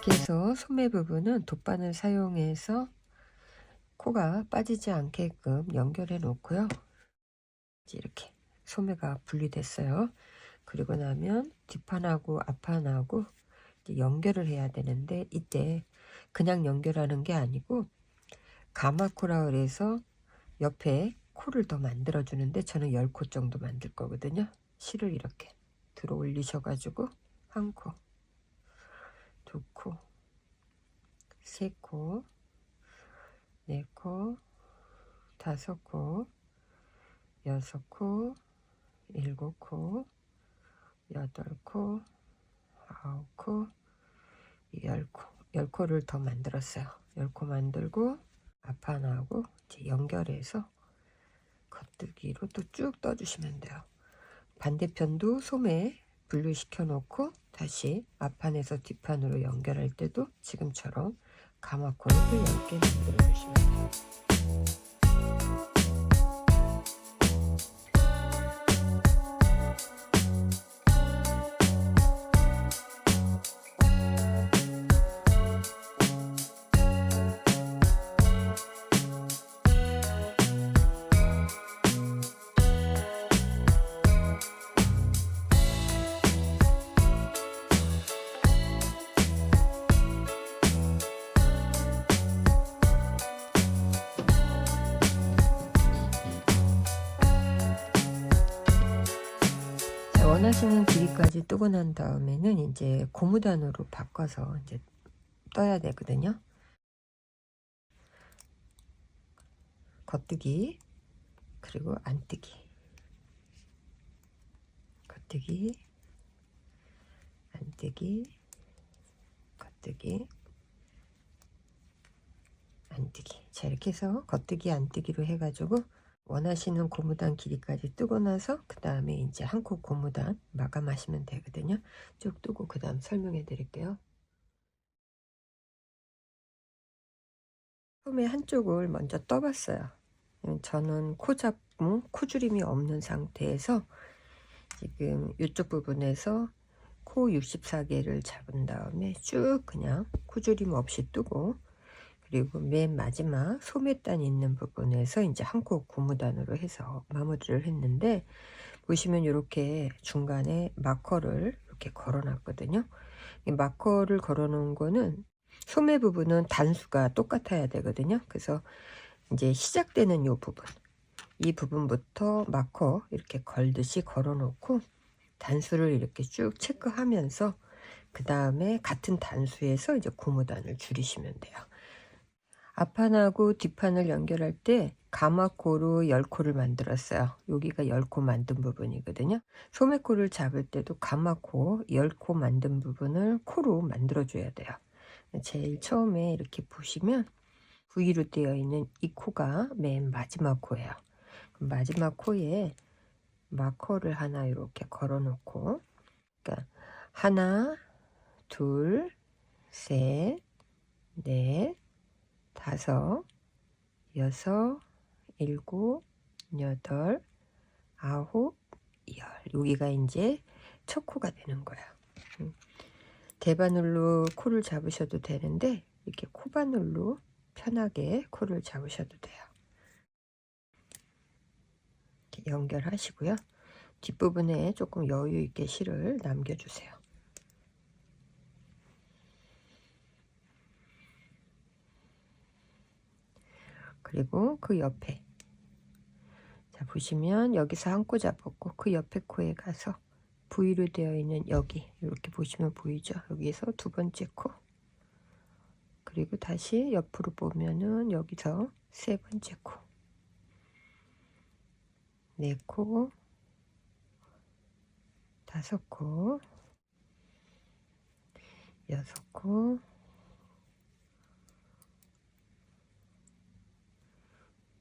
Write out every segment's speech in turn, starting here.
이렇게 해서 소매 부분은 돗바늘 사용해서 코가 빠지지 않게끔 연결해 놓고요. 이렇게 소매가 분리됐어요. 그리고 나면 뒷판하고 앞판하고 이제 연결을 해야 되는데, 이때 그냥 연결하는 게 아니고 가마코라 그래서 옆에 코를 더 만들어 주는데, 저는 10코 정도 만들 거거든요. 실을 이렇게 들어 올리셔 가지고 1코, 2코, 3코, 4코, 5코, 6코, 7코, 8코, 9코, 10코, 10코를 더 만들었어요. 10코 만들고 앞판하고 이제 연결해서 겉뜨기로 또 쭉 떠주시면 돼요. 반대편도 소매 분류시켜 놓고 다시 앞판에서 뒷판으로 연결할 때도 지금처럼 가마코를 10개 만들어 주시면 돼요. 원하시는 길이까지 뜨고 난 다음에는 이제 고무단으로 바꿔서 이제 떠야 되거든요. 겉뜨기 그리고 안뜨기, 겉뜨기, 안뜨기, 겉뜨기, 안뜨기. 자, 이렇게 해서 겉뜨기 안뜨기로 해가지고 원하시는 고무단 길이까지 뜨고 나서 그 다음에 이제 한 코 고무단 마감하시면 되거든요. 쭉 뜨고 그 다음 설명해 드릴게요. 처음에 한쪽을 먼저 떠봤어요. 저는 코 잡고 코주림이 없는 상태에서 지금 이쪽 부분에서 코 64개를 잡은 다음에 쭉 그냥 코주림 없이 뜨고, 그리고 맨 마지막 소매단 있는 부분에서 이제 한 코 고무단으로 해서 마무리를 했는데, 보시면 이렇게 중간에 마커를 이렇게 걸어 놨거든요. 이 마커를 걸어 놓은 거는 소매 부분은 단수가 똑같아야 되거든요. 그래서 이제 시작되는 요 부분, 이 부분부터 마커 이렇게 걸듯이 걸어 놓고 단수를 이렇게 쭉 체크하면서 그 다음에 같은 단수에서 이제 고무단을 줄이시면 돼요. 앞판하고 뒷판을 연결할 때 가마코로 10코를 만들었어요. 여기가 10코 만든 부분이거든요. 소매코를 잡을 때도 가마코 10코 만든 부분을 코로 만들어 줘야 돼요. 제일 처음에 이렇게 보시면 V로 되어 있는 이 코가 맨 마지막 코예요. 마지막 코에 마커를 하나 이렇게 걸어 놓고, 그러니까 하나, 둘, 셋, 넷, 다섯, 여섯, 일곱, 여덟, 아홉, 열. 여기가 이제 첫 코가 되는 거예요. 대바늘로 코를 잡으셔도 되는데 이렇게 코바늘로 편하게 코를 잡으셔도 돼요. 이렇게 연결하시고요. 뒷부분에 조금 여유 있게 실을 남겨주세요. 그리고 그 옆에, 자 보시면 여기서 한 코 잡았고 그 옆에 코에 가서 V로 되어 있는 여기 이렇게 보시면 보이죠? 여기서 두 번째 코, 그리고 다시 옆으로 보면은 여기서 세 번째 코, 네 코, 다섯 코, 여섯 코,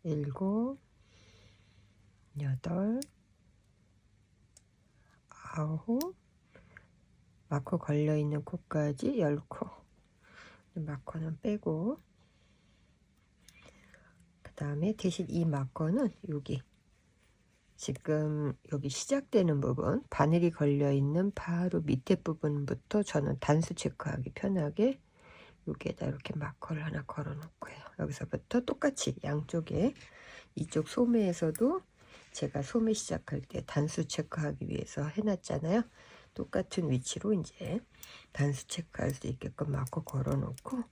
일곱, 여덟, 아홉, 마커 걸려 있는 코까지 10코. 마커는 빼고, 그 다음에 대신 이 마커는 여기 지금 여기 시작되는 부분, 바늘이 걸려 있는 바로 밑에 부분부터 저는 단수 체크하기 편하게 여기에다 이렇게 마커를 하나 걸어 놓고요. 여기서부터 똑같이 양쪽에 이쪽 소매에서도 제가 소매 시작할 때 단수 체크하기 위해서 해놨잖아요. 똑같은 위치로 이제 단수 체크할 수 있게끔 마커 걸어 놓고,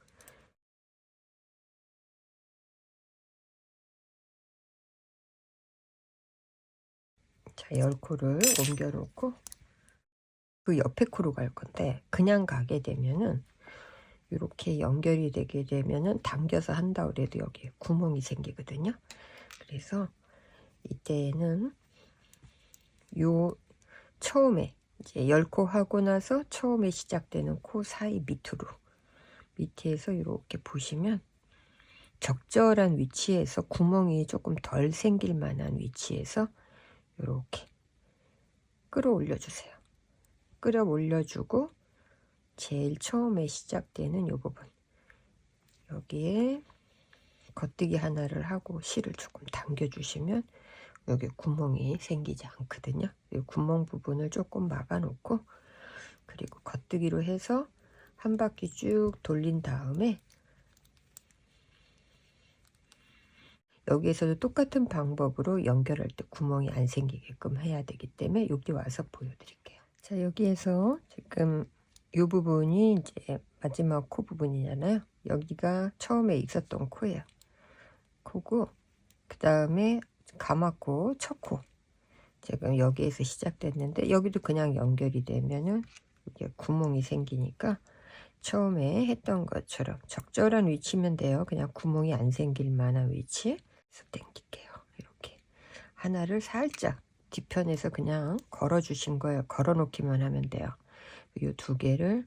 자, 10코를 옮겨 놓고 그 옆에 코로 갈 건데, 그냥 가게 되면은 이렇게 연결이 되게 되면은 당겨서 한다 그래도 여기 구멍이 생기거든요. 그래서 이때는 요 처음에 이제 10코 하고 나서 처음에 시작되는 코 사이 밑에서 이렇게 보시면 적절한 위치에서 구멍이 조금 덜 생길 만한 위치에서 이렇게 끌어올려 주세요. 끌어올려 주고 제일 처음에 시작되는 이 부분, 여기에 겉뜨기 하나를 하고 실을 조금 당겨 주시면 여기 구멍이 생기지 않거든요. 이 구멍 부분을 조금 막아 놓고, 그리고 겉뜨기로 해서 한 바퀴 쭉 돌린 다음에 여기에서도 똑같은 방법으로 연결할 때 구멍이 안 생기게끔 해야 되기 때문에 여기 와서 보여드릴게요. 자, 여기에서 지금 이 부분이 이제 마지막 코 부분이잖아요. 여기가 처음에 있었던 코예요. 코고, 그 다음에 가마코 첫 코, 지금 여기에서 시작됐는데 여기도 그냥 연결이 되면은 이게 구멍이 생기니까 처음에 했던 것처럼 적절한 위치면 돼요. 그냥 구멍이 안 생길 만한 위치에 당길게요. 이렇게 하나를 살짝 뒤편에서 그냥 걸어 주신 거예요. 걸어 놓기만 하면 돼요. 이 두 개를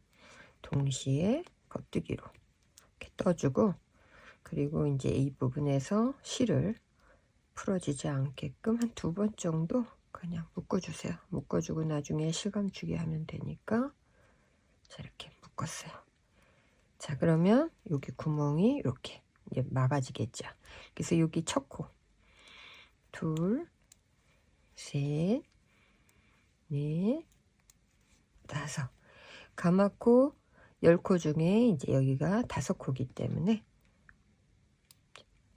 동시에 겉뜨기로 이렇게 떠주고, 그리고 이제 이 부분에서 실을 풀어지지 않게끔 한 2번 정도 그냥 묶어주세요. 묶어주고 나중에 실감 주게 하면 되니까. 자, 이렇게 묶었어요. 자, 그러면 여기 구멍이 이렇게 이제 막아지겠죠. 그래서 여기 첫 코, 둘, 셋, 넷, 다섯. 가마코 10코 중에 이제 여기가 5코기 때문에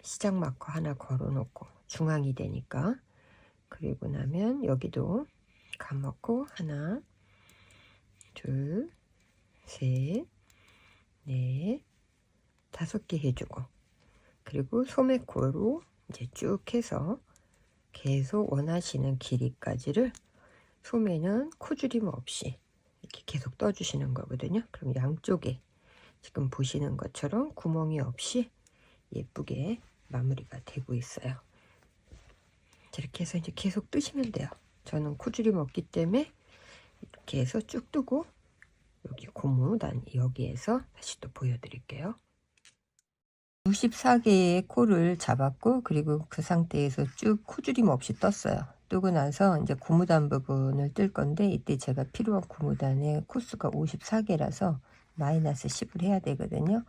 시작 마커 하나 걸어 놓고 중앙이 되니까, 그리고 나면 여기도 가마코 하나, 둘, 셋, 넷, 5개 해주고, 그리고 소매코로 이제 쭉 해서 계속 원하시는 길이까지를, 소매는 코줄임 없이 이렇게 계속 떠주시는 거거든요. 그럼 양쪽에 지금 보시는 것처럼 구멍이 없이 예쁘게 마무리가 되고 있어요. 이렇게 해서 이제 계속 뜨시면 돼요. 저는 코줄임 없기 때문에 이렇게 해서 쭉 뜨고, 여기 고무 난 여기에서 다시 또 보여드릴게요. 64개의 코를 잡았고, 그리고 그 상태에서 쭉 코줄임 없이 떴어요. 뜨고 나서 이제 고무단 부분을 뜰 건데, 이때 제가 필요한 고무단의 코수가 54개라서 마이너스 10을 해야 되거든요.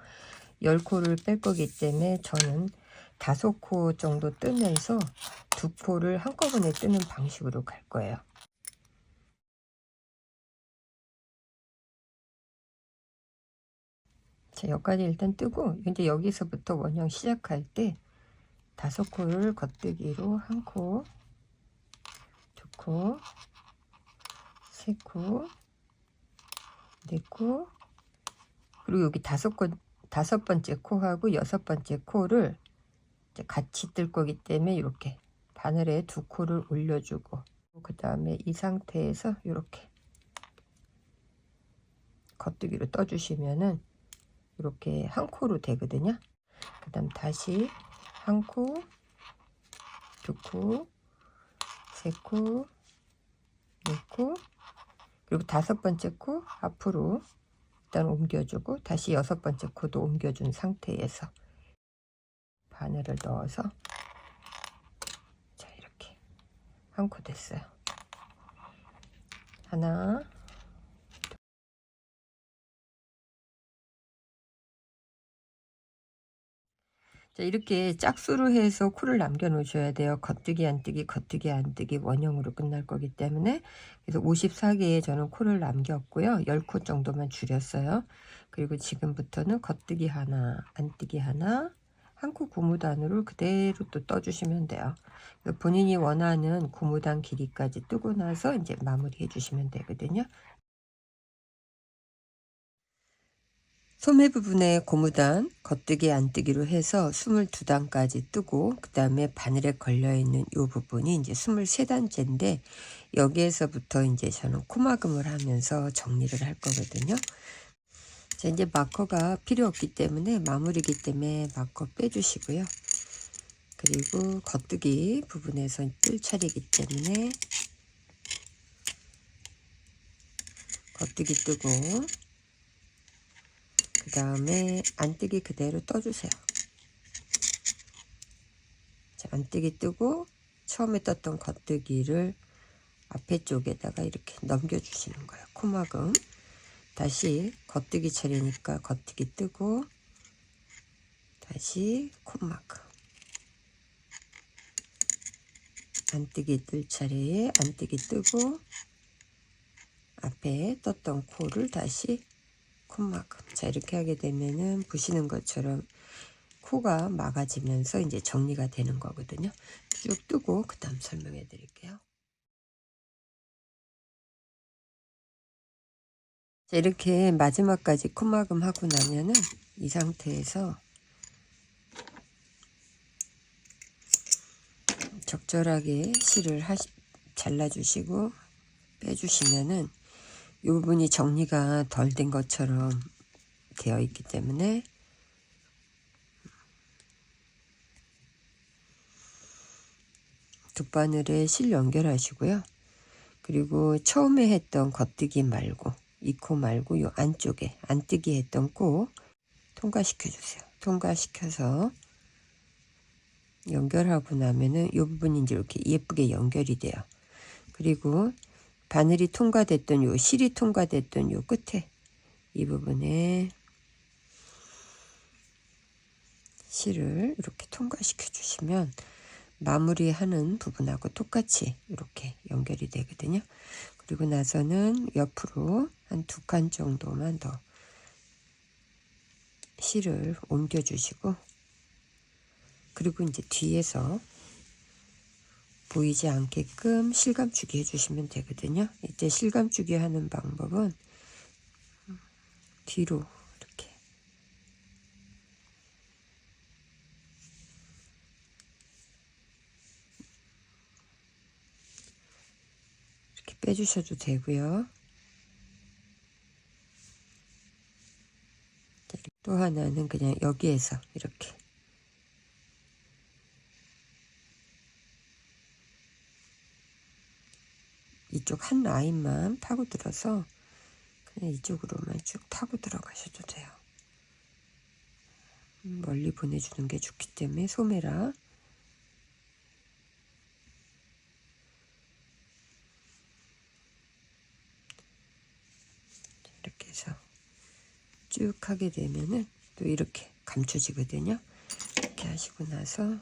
10코를 뺄 거기 때문에 저는 5코 정도 뜨면서 2코를 한꺼번에 뜨는 방식으로 갈 거예요. 자, 여기까지 일단 뜨고, 이제 여기서부터 원형 시작할 때 5코를 겉뜨기로 1코, 2코, 3코, 4코, 그리고 여기 5번째 코하고 6번째 코를 이제 같이 뜰 거기 때문에 이렇게 바늘에 2코를 올려주고, 그 다음에 이 상태에서 이렇게 겉뜨기로 떠주시면은 이렇게 1코로 되거든요. 그 다음 다시 1코, 2코, 3코, 4코, 그리고 5번째 코 앞으로 일단 옮겨주고, 다시 6번째 코도 옮겨준 상태에서 바늘을 넣어서, 자, 이렇게 1코 됐어요. 하나, 자, 이렇게 짝수로 해서 코를 남겨 놓으셔야 돼요. 겉뜨기 안 뜨기, 겉뜨기 안 뜨기 원형으로 끝날 거기 때문에. 그래서 54개에 저는 코를 남겼고요. 10코 정도만 줄였어요. 그리고 지금부터는 겉뜨기 하나, 안뜨기 하나, 한 코 고무단으로 그대로 또 떠주시면 돼요. 본인이 원하는 고무단 길이까지 뜨고 나서 이제 마무리 해주시면 되거든요. 소매 부분에 고무단 겉뜨기 안뜨기로 해서 22단까지 뜨고, 그 다음에 바늘에 걸려있는 이 부분이 이제 23단째인데, 여기에서부터 이제 저는 코막음을 하면서 정리를 할 거거든요. 자, 이제 마커가 필요 없기 때문에, 마무리기 때문에 마커 빼주시고요. 그리고 겉뜨기 부분에서 뜰 차례이기 때문에 겉뜨기 뜨고, 그 다음에 안뜨기 그대로 떠주세요. 자, 안뜨기 뜨고 처음에 떴던 겉뜨기를 앞에 쪽에다가 이렇게 넘겨주시는 거예요. 코막음. 다시 겉뜨기 차례니까 겉뜨기 뜨고, 다시 코막음. 안뜨기 뜰 차례에 안뜨기 뜨고, 앞에 떴던 코를 다시 콧막음. 자, 이렇게 하게 되면은 보시는 것처럼 코가 막아지면서 이제 정리가 되는 거거든요. 쭉 뜨고 그 다음 설명해 드릴게요. 자, 이렇게 마지막까지 콧막음 하고 나면은 이 상태에서 적절하게 실을 잘라주시고 빼주시면은 이 부분이 정리가 덜 된 것처럼 되어 있기 때문에 뒷바늘에 실 연결하시고요. 그리고 처음에 했던 겉뜨기 말고, 이 코 말고 요 안쪽에 안뜨기 했던 코 통과시켜 주세요. 통과시켜서 연결하고 나면은 이 부분이 이제 이렇게 예쁘게 연결이 돼요. 그리고 바늘이 통과됐던 요 실이 통과됐던 요 끝에 이 부분에 실을 이렇게 통과시켜 주시면 마무리하는 부분하고 똑같이 이렇게 연결이 되거든요. 그리고 나서는 옆으로 한 2칸 정도만 더 실을 옮겨 주시고, 그리고 이제 뒤에서 보이지 않게끔 실감주기 해주시면 되거든요. 이때 실감주기 하는 방법은 뒤로 이렇게 빼주셔도 되고요. 또 하나는 그냥 여기에서 이렇게 이쪽 한 라인만 파고들어서 그냥 이쪽으로만 쭉 타고 들어가셔도 돼요. 멀리 보내주는 게 좋기 때문에 소매라. 이렇게 해서 쭉 하게 되면은 또 이렇게 감춰지거든요. 이렇게 하시고 나서